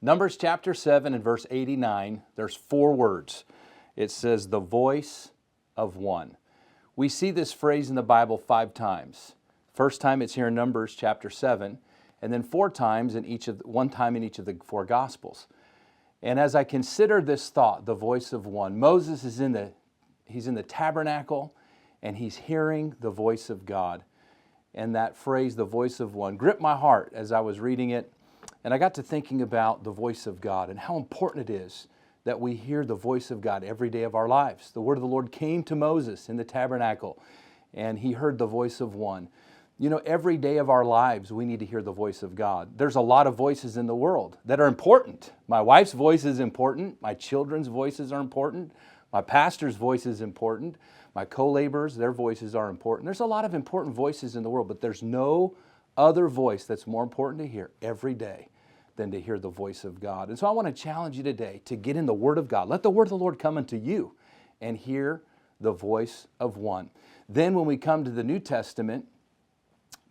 Numbers chapter 7 and verse 89, there's 4 words. It says, the voice of one. We see this phrase in the Bible 5 times. First time it's here in Numbers chapter 7, and then 4 times one time in each of the 4 Gospels. And as I consider this thought, the voice of one, Moses is in the tabernacle, and he's hearing the voice of God. And that phrase, the voice of one, gripped my heart as I was reading it. And I got to thinking about the voice of God and how important it is that we hear the voice of God every day of our lives. The word of the Lord came to Moses in the tabernacle, and he heard the voice of one. You know, every day of our lives, we need to hear the voice of God. There's a lot of voices in the world that are important. My wife's voice is important. My children's voices are important. My pastor's voice is important. My co-laborers, their voices are important. There's a lot of important voices in the world, but there's no other voice that's more important to hear every day than to hear the voice of God. And so I want to challenge you today to get in the Word of God. Let the Word of the Lord come unto you and hear the voice of one. Then when we come to the New Testament,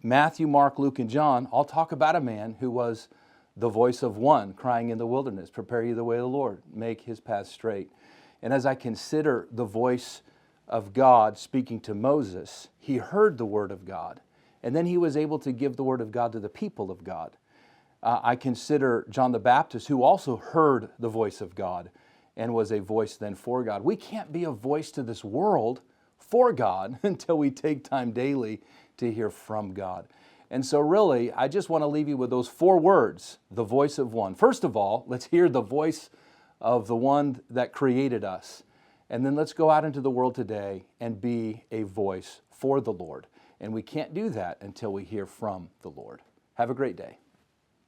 Matthew, Mark, Luke, and John all talk about a man who was the voice of one crying in the wilderness, prepare you the way of the Lord, make his path straight. And as I consider the voice of God speaking to Moses, he heard the word of God, and then he was able to give the word of God to the people of God. I consider John the Baptist, who also heard the voice of God and was a voice then for God. We can't be a voice to this world for God until we take time daily to hear from God. And so really, I just want to leave you with those 4 words, the voice of one. First of all, let's hear the voice of the one that created us. And then let's go out into the world today and be a voice for the Lord. And we can't do that until we hear from the Lord. Have a great day.